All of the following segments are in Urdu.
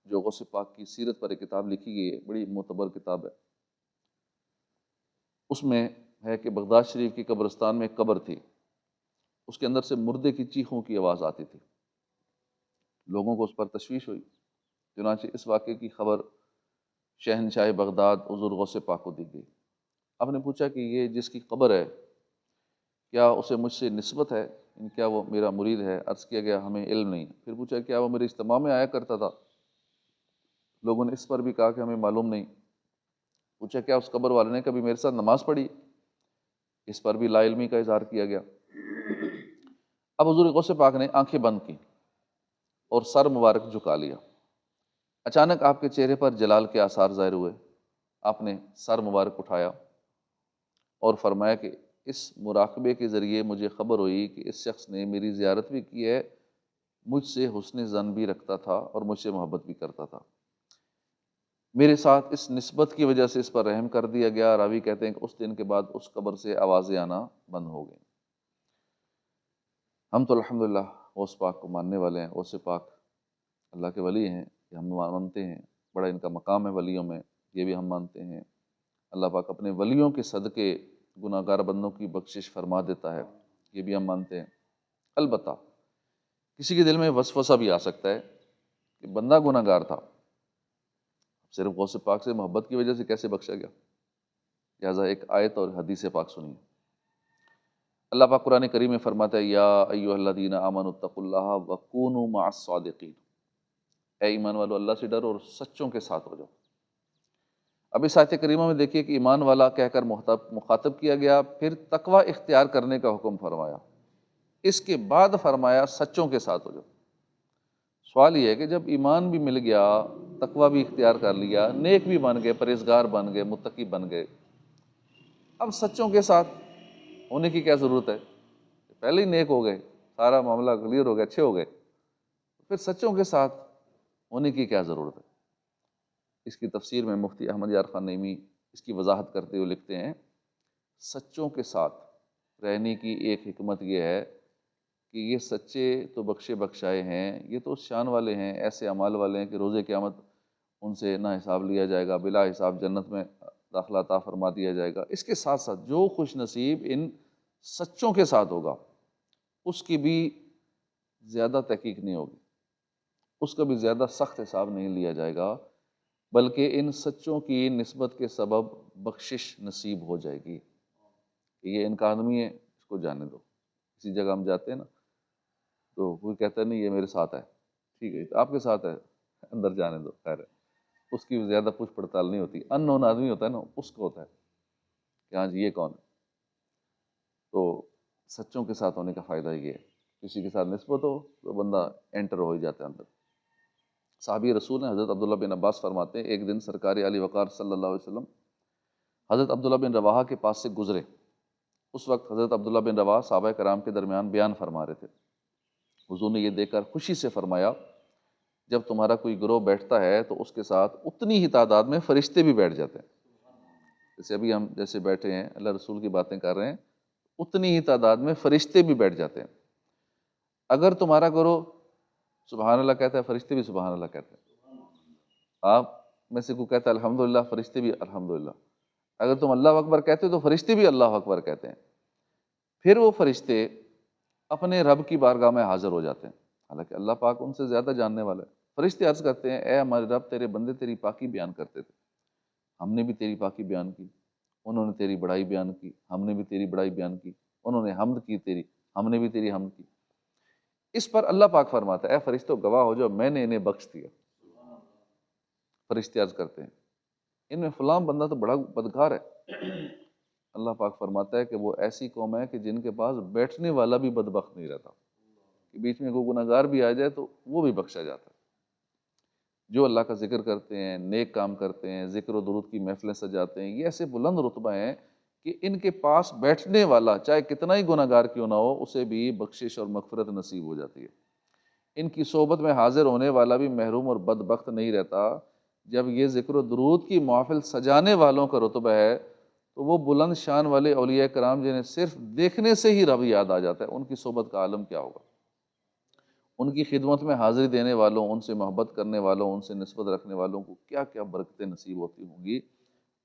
جو غوث پاک کی سیرت پر ایک کتاب لکھی گئی ہے، بڑی معتبر کتاب ہے، اس میں ہے کہ بغداد شریف کی قبرستان میں ایک قبر تھی، اس کے اندر سے مردے کی چیخوں کی آواز آتی تھی، لوگوں کو اس پر تشویش ہوئی، چنانچہ اس واقعے کی خبر شہنشاہ بغداد حضور غوث پاک کو دی گئی۔ آپ نے پوچھا کہ یہ جس کی قبر ہے کیا اسے مجھ سے نسبت ہے، کیا وہ میرا مرید ہے؟ عرض کیا گیا ہمیں علم نہیں۔ پھر پوچھا کیا وہ میرے اجتماع میں آیا کرتا تھا؟ لوگوں نے اس پر بھی کہا کہ ہمیں معلوم نہیں۔ پوچھا کیا اس قبر والے نے کبھی میرے ساتھ نماز پڑھی؟ اس پر بھی لا علمی کا اظہار کیا گیا۔ اب حضور غوث پاک نے آنکھیں بند کی اور سر مبارک جھکا لیا۔ اچانک آپ کے چہرے پر جلال کے آثار ظاہر ہوئے۔ آپ نے سر مبارک اٹھایا اور فرمایا کہ اس مراقبے کے ذریعے مجھے خبر ہوئی کہ اس شخص نے میری زیارت بھی کی ہے، مجھ سے حسن ظن بھی رکھتا تھا اور مجھ سے محبت بھی کرتا تھا۔ میرے ساتھ اس نسبت کی وجہ سے اس پر رحم کر دیا گیا۔ راوی کہتے ہیں کہ اس دن کے بعد اس قبر سے آوازیں آنا بند ہو گئیں۔ ہم تو الحمدللہ غوث پاک کو ماننے والے ہیں، غوث پاک اللہ کے ولی ہیں، یہ ہم مانتے ہیں، بڑا ان کا مقام ہے ولیوں میں، یہ بھی ہم مانتے ہیں۔ اللہ پاک اپنے ولیوں کے صدقے گناہ گار بندوں کی بخشش فرما دیتا ہے، یہ بھی ہم مانتے ہیں۔ البتہ کسی کے دل میں وسوسہ بھی آ سکتا ہے کہ بندہ گناہ گار تھا، صرف غوث پاک سے محبت کی وجہ سے کیسے بخشا گیا؟ لہٰذا ایک آیت اور حدیث پاک سنیے۔ اللہ پاک قرآن کریم میں فرماتا ہے یا ایھا الذین آمنوا اتقوا اللہ وکونوا مع الصادقین، اے ایمان والو اللہ سے ڈرو اور سچوں کے ساتھ ہو جاؤ۔ اب اس آیت کریمہ میں دیکھیے کہ ایمان والا کہہ کر مخاطب کیا گیا، پھر تقوی اختیار کرنے کا حکم فرمایا، اس کے بعد فرمایا سچوں کے ساتھ ہو جاؤ۔ سوال یہ ہے کہ جب ایمان بھی مل گیا، تقوی بھی اختیار کر لیا، نیک بھی بن گئے، پرہیزگار بن گئے، متقی بن گئے، اب سچوں کے ساتھ ہونے کی کیا ضرورت ہے؟ پہلے ہی نیک ہو گئے، سارا معاملہ کلیئر ہو گیا، اچھے ہو گئے، پھر سچوں کے ساتھ ہونے کی کیا ضرورت ہے؟ اس کی تفسیر میں مفتی احمد یار خان نعیمی اس کی وضاحت کرتے ہوئے لکھتے ہیں، سچوں کے ساتھ رہنے کی ایک حکمت یہ ہے کہ یہ سچے تو بخشے بخشائے ہیں، یہ تو اس شان والے ہیں، ایسے اعمال والے ہیں کہ روز قیامت ان سے نہ حساب لیا جائے گا، بلا حساب جنت میں داخلہ عطا فرما دیا جائے گا۔ اس کے ساتھ ساتھ جو خوش نصیب ان سچوں کے ساتھ ہوگا اس کی بھی زیادہ تحقیق نہیں ہوگی، اس کا بھی زیادہ سخت حساب نہیں لیا جائے گا، بلکہ ان سچوں کی نسبت کے سبب بخشش نصیب ہو جائے گی۔ یہ ان کا آدمی ہے، اس کو جانے دو۔ کسی جگہ ہم جاتے ہیں نا تو کوئی کہتا ہے نہیں یہ میرے ساتھ ہے، ٹھیک ہے تو آپ کے ساتھ ہے، اندر جانے دو، خیر ہے، اس کی زیادہ پوچھ پڑتال نہیں ہوتی۔ ان نون آدمی ہوتا ہے نا، اس کو ہوتا ہے کہ ہاں جی یہ کون ہے۔ تو سچوں کے ساتھ ہونے کا فائدہ یہ ہے، کسی کے ساتھ نسبت ہو تو بندہ انٹر ہو ہی جاتا ہے اندر۔ صحابی رسول ہیں حضرت عبداللہ بن عباس فرماتے ہیں ایک دن سرکار علی وقار صلی اللہ علیہ وسلم حضرت عبداللہ بن رواحہ کے پاس سے گزرے۔ اس وقت حضرت عبداللہ بن رواحہ صحابہ کرام کے درمیان بیان فرما رہے تھے۔ حضور نے یہ دیکھ کر خوشی سے فرمایا جب تمہارا کوئی گروہ بیٹھتا ہے تو اس کے ساتھ اتنی ہی تعداد میں فرشتے بھی بیٹھ جاتے ہیں، جیسے ابھی ہم جیسے بیٹھے ہیں اللہ رسول کی باتیں کر رہے ہیں، اتنی ہی تعداد میں فرشتے بھی بیٹھ جاتے ہیں۔ اگر تمہارا گروہ سبحان اللہ کہتا ہے، فرشتے بھی سبحان اللہ کہتے ہیں۔ آپ میں سے کوئی کہتا ہے الحمدللہ، فرشتے بھی الحمدللہ۔ اگر تم اللہ اکبر کہتے ہو تو فرشتے بھی اللہ اکبر کہتے ہیں۔ پھر وہ فرشتے اپنے رب کی بارگاہ میں حاضر ہو جاتے ہیں، حالانکہ اللہ پاک ان سے زیادہ جاننے والا ہے۔ فرشتے عرض کرتے ہیں اے ہمارے رب، تیرے بندے تیری پاکی بیان کرتے تھے، ہم نے بھی تیری پاکی بیان کی، انہوں نے تیری بڑائی بیان کی، ہم نے بھی تیری بڑائی بیان کی، انہوں نے حمد کی تیری، ہم نے بھی تیری حمد کی۔ اس پر اللہ پاک فرماتا ہے اے فرشتوں گواہ ہو جاؤ، میں نے انہیں بخش دیا۔ فرشتے عرض کرتے ہیں ان میں فلاں بندہ تو بڑا بدکار ہے۔ اللہ پاک فرماتا ہے کہ وہ ایسی قوم ہے کہ جن کے پاس بیٹھنے والا بھی بدبخت نہیں رہتا، کہ بیچ میں کوئی گناہ گار بھی آ جائے تو وہ بھی بخشا جاتا ہے۔ جو اللہ کا ذکر کرتے ہیں، نیک کام کرتے ہیں، ذکر و درود کی محفلیں سجاتے ہیں، یہ ایسے بلند رتبہ ہیں کہ ان کے پاس بیٹھنے والا چاہے کتنا ہی گناہ گار کیوں نہ ہو، اسے بھی بخشش اور مغفرت نصیب ہو جاتی ہے۔ ان کی صحبت میں حاضر ہونے والا بھی محروم اور بدبخت نہیں رہتا۔ جب یہ ذکر و درود کی محفل سجانے والوں کا رتبہ ہے تو وہ بلند شان والے اولیاء کرام جنہیں صرف دیکھنے سے ہی رب یاد آ جاتا ہے، ان کی صحبت کا عالم کیا ہوگا؟ ان کی خدمت میں حاضری دینے والوں، ان سے محبت کرنے والوں، ان سے نسبت رکھنے والوں کو کیا کیا برکتیں نصیب ہوتی ہوں گی۔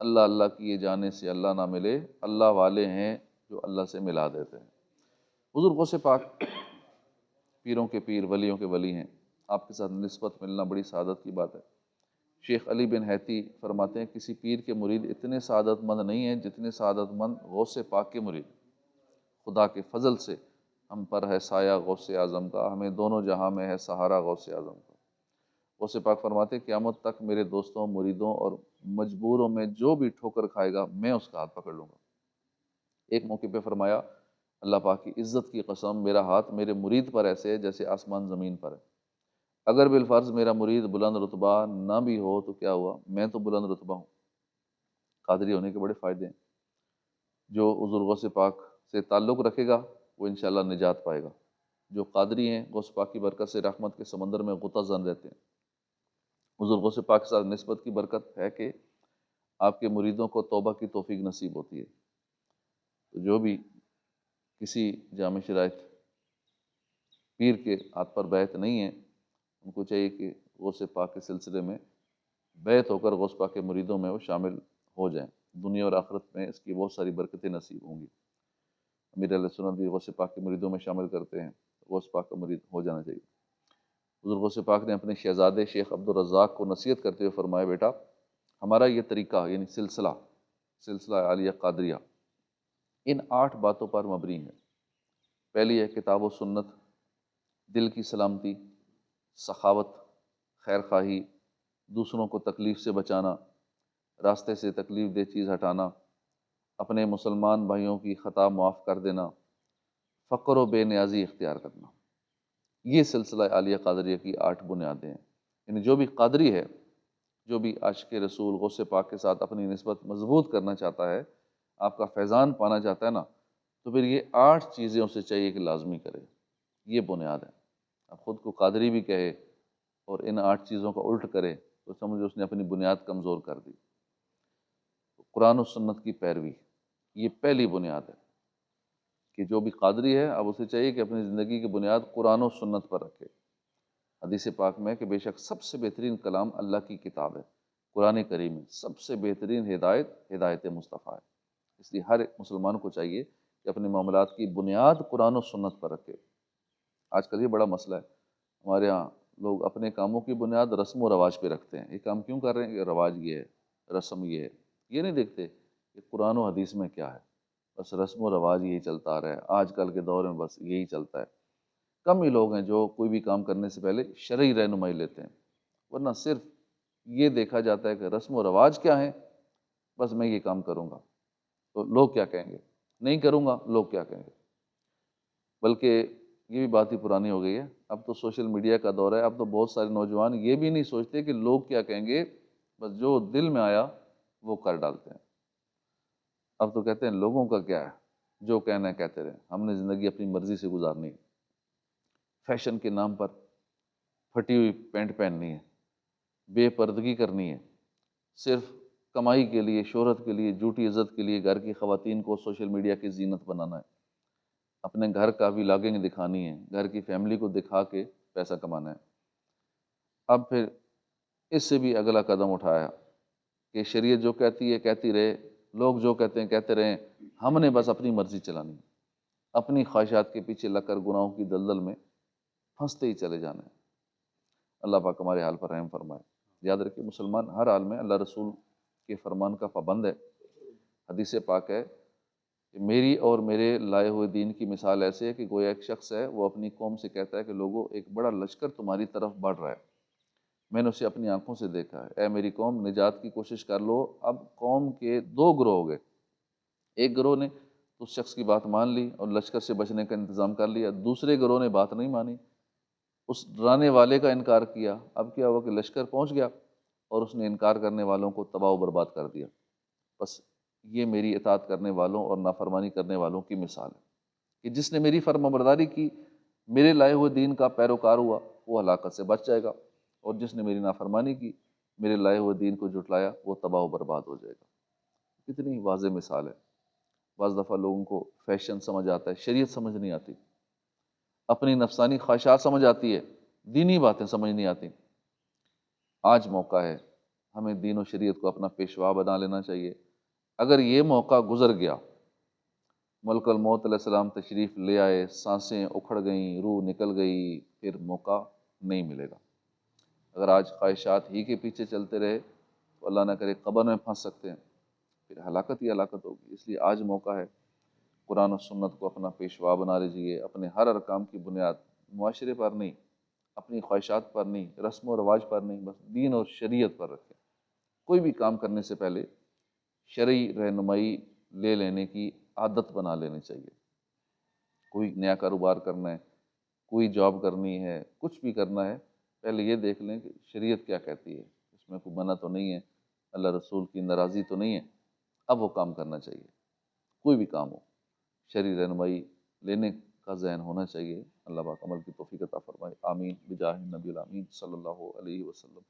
اللہ اللہ کیے جانے سے اللہ نہ ملے، اللہ والے ہیں جو اللہ سے ملا دیتے ہیں۔ حضور غوث پاک پیروں کے پیر، ولیوں کے ولی ہیں، آپ کے ساتھ نسبت ملنا بڑی سعادت کی بات ہے۔ شیخ علی بن حیتی فرماتے ہیں کسی پیر کے مرید اتنے سعادت مند نہیں ہیں جتنے سعادت مند غوث پاک کے مرید۔ خدا کے فضل سے ہم پر ہے سایہ غوث اعظم کا، ہمیں دونوں جہاں میں ہے سہارا غوث اعظم کا۔ غوث پاک فرماتے ہیں قیامت تک میرے دوستوں، مریدوں اور مجبوروں میں جو بھی ٹھوکر کھائے گا میں اس کا ہاتھ پکڑ لوں گا۔ ایک موقع پہ فرمایا اللہ پاک کی عزت کی قسم، میرا ہاتھ میرے مرید پر ایسے ہے جیسے آسمان زمین پر ہے۔ اگر بالفرض میرا مرید بلند رتبہ نہ بھی ہو تو کیا ہوا، میں تو بلند رتبہ ہوں۔ قادری ہونے کے بڑے فائدے ہیں۔ جو حضور غوث پاک سے تعلق رکھے گا وہ انشاءاللہ نجات پائے گا۔ جو قادری ہیں غوث پاک کی برکت سے رحمت کے سمندر میں غوطہ زن رہتے ہیں۔ حضور غوث پاک کے ساتھ نسبت کی برکت ہے کہ آپ کے مریدوں کو توبہ کی توفیق نصیب ہوتی ہے۔ تو جو بھی کسی جامع شرائط پیر کے ہاتھ پر بیعت نہیں ہے، ان کو چاہیے کہ غوث پاک کے سلسلے میں بیعت ہو کر غوث پاک کے مریدوں میں وہ شامل ہو جائیں۔ دنیا اور آخرت میں اس کی بہت ساری برکتیں نصیب ہوں گی۔ امیر علیہ سنت بھی غوث پاک کے مریدوں میں شامل کرتے ہیں، غوث پاک کا مرید ہو جانا چاہیے۔ حضور غوث پاک نے اپنے شہزادے شیخ عبدالرزاق کو نصیحت کرتے ہوئے فرمایا بیٹا ہمارا یہ طریقہ یعنی سلسلہ عالیہ قادریہ ان 8 باتوں پر مبنی ہے۔ پہلی ہے کتاب و سنت، دل کی سلامتی، سخاوت، خیر خواہی، دوسروں کو تکلیف سے بچانا، راستے سے تکلیف دہ چیز ہٹانا، اپنے مسلمان بھائیوں کی خطا معاف کر دینا، فقر و بے نیازی اختیار کرنا۔ یہ سلسلہ عالیہ قادریہ کی 8 بنیادیں ہیں۔ یعنی جو بھی قادری ہے، جو بھی عاشق رسول غوث پاک کے ساتھ اپنی نسبت مضبوط کرنا چاہتا ہے، آپ کا فیضان پانا چاہتا ہے نا، تو پھر یہ 8 چیزیں اسے چاہیے کہ لازمی کرے۔ یہ بنیاد ہے۔ اب خود کو قادری بھی کہے اور ان 8 چیزوں کا الٹ کرے تو سمجھو اس نے اپنی بنیاد کمزور کر دی۔ قرآن و سنت کی پیروی یہ پہلی بنیاد ہے کہ جو بھی قادری ہے اب اسے چاہیے کہ اپنی زندگی کی بنیاد قرآن و سنت پر رکھے۔ حدیث پاک میں کہ بے شک سب سے بہترین کلام اللہ کی کتاب ہے، قرآن کریم ہے، سب سے بہترین ہدایت مصطفیٰ ہے۔ اس لیے ہر ایک مسلمان کو چاہیے کہ اپنے معاملات کی بنیاد قرآن و سنت پر رکھے۔ آج کل یہ بڑا مسئلہ ہے، ہمارے ہاں لوگ اپنے کاموں کی بنیاد رسم و رواج پہ رکھتے ہیں۔ یہ کام کیوں کر رہے ہیں؟ کہ رواج یہ ہے، رسم یہ ہے۔ یہ نہیں دیکھتے کہ قرآن و حدیث میں کیا ہے، بس رسم و رواج یہی چلتا آ رہا ہے۔ آج کل کے دور میں بس یہی چلتا ہے۔ کم ہی لوگ ہیں جو کوئی بھی کام کرنے سے پہلے شرعی رہنمائی لیتے ہیں، ورنہ صرف یہ دیکھا جاتا ہے کہ رسم و رواج کیا ہیں، بس میں یہ کام کروں گا تو لوگ کیا کہیں گے، نہیں کروں گا لوگ کیا کہیں گے۔ بلکہ یہ بھی بات ہی پرانی ہو گئی ہے، اب تو سوشل میڈیا کا دور ہے، اب تو بہت سارے نوجوان یہ بھی نہیں سوچتے کہ لوگ کیا کہیں گے، بس جو دل میں آیا وہ کر ڈالتے ہیں۔ اب تو کہتے ہیں لوگوں کا کیا ہے، جو کہنا ہے کہتے رہیں، ہم نے زندگی اپنی مرضی سے گزارنی ہے۔ فیشن کے نام پر پھٹی ہوئی پینٹ پہننی ہے، بے پردگی کرنی ہے، صرف کمائی کے لیے، شہرت کے لیے، جھوٹی عزت کے لیے گھر کی خواتین کو سوشل میڈیا کی زینت بنانا ہے، اپنے گھر کا بھی لاگنگ دکھانی ہے، گھر کی فیملی کو دکھا کے پیسہ کمانا ہے۔ اب پھر اس سے بھی اگلا قدم اٹھایا کہ شریعت جو کہتی ہے کہتی رہے، لوگ جو کہتے ہیں کہتے رہیں، ہم نے بس اپنی مرضی چلانی ہے، اپنی خواہشات کے پیچھے لگ کر گناہوں کی دلدل میں پھنستے ہی چلے جانا ہے۔ اللہ پاک ہمارے حال پر رحم فرمائے۔ یاد رکھیے مسلمان ہر حال میں اللہ رسول کے فرمان کا پابند ہے۔ حدیث پاک ہے کہ میری اور میرے لائے ہوئے دین کی مثال ایسے ہے کہ گویا ایک شخص ہے، وہ اپنی قوم سے کہتا ہے کہ لوگوں ایک بڑا لشکر تمہاری طرف بڑھ رہا ہے، میں نے اسے اپنی آنکھوں سے دیکھا ہے، اے میری قوم نجات کی کوشش کر لو۔ اب قوم کے 2 گروہ ہو گئے، ایک گروہ نے اس شخص کی بات مان لی اور لشکر سے بچنے کا انتظام کر لیا، دوسرے گروہ نے بات نہیں مانی، اس ڈرانے والے کا انکار کیا۔ اب کیا ہوا کہ لشکر پہنچ گیا اور اس نے انکار کرنے والوں کو تباہ و برباد کر دیا۔ بس یہ میری اطاعت کرنے والوں اور نافرمانی کرنے والوں کی مثال ہے کہ جس نے میری فرما برداری کی، میرے لائے ہوئے دین کا پیروکار ہوا، وہ ہلاکت سے بچ جائے گا، اور جس نے میری نافرمانی کی، میرے لائے ہوئے دین کو جھٹلایا، وہ تباہ و برباد ہو جائے گا۔ کتنی واضح مثال ہے۔ بعض دفعہ لوگوں کو فیشن سمجھ آتا ہے، شریعت سمجھ نہیں آتی۔ اپنی نفسانی خواہشات سمجھ آتی ہے، دینی باتیں سمجھ نہیں آتی۔ آج موقع ہے، ہمیں دین و شریعت کو اپنا پیشوا بنا لینا چاہیے۔ اگر یہ موقع گزر گیا، ملک الموت علیہ السلام تشریف لے آئے، سانسیں اکھڑ گئیں، روح نکل گئی، پھر موقع نہیں ملے گا۔ اگر آج خواہشات ہی کے پیچھے چلتے رہے تو اللہ نہ کرے قبر میں پھنس سکتے ہیں، پھر ہلاکت ہی ہلاکت ہوگی۔ اس لیے آج موقع ہے، قرآن و سنت کو اپنا پیشوا بنا لیجیے، اپنے ہر ارکام کی بنیاد معاشرے پر نہیں، اپنی خواہشات پر نہیں، رسم و رواج پر نہیں، بس دین اور شریعت پر رکھیں۔ کوئی بھی کام کرنے سے پہلے شرعی رہنمائی لے لینے کی عادت بنا لینی چاہیے۔ کوئی نیا کاروبار کرنا ہے، کوئی جاب کرنی ہے، کچھ بھی کرنا ہے، پہلے یہ دیکھ لیں کہ شریعت کیا کہتی ہے، اس میں کوئی منع تو نہیں ہے، اللہ رسول کی ناراضی تو نہیں ہے، اب وہ کام کرنا چاہیے۔ کوئی بھی کام ہو، شرعی رہنمائی لینے کا ذہن ہونا چاہیے۔ اللہ پاک عمل کی توفیق عطا فرمائے، آمین بجاہ النبی الامین صلی اللہ علیہ وسلم۔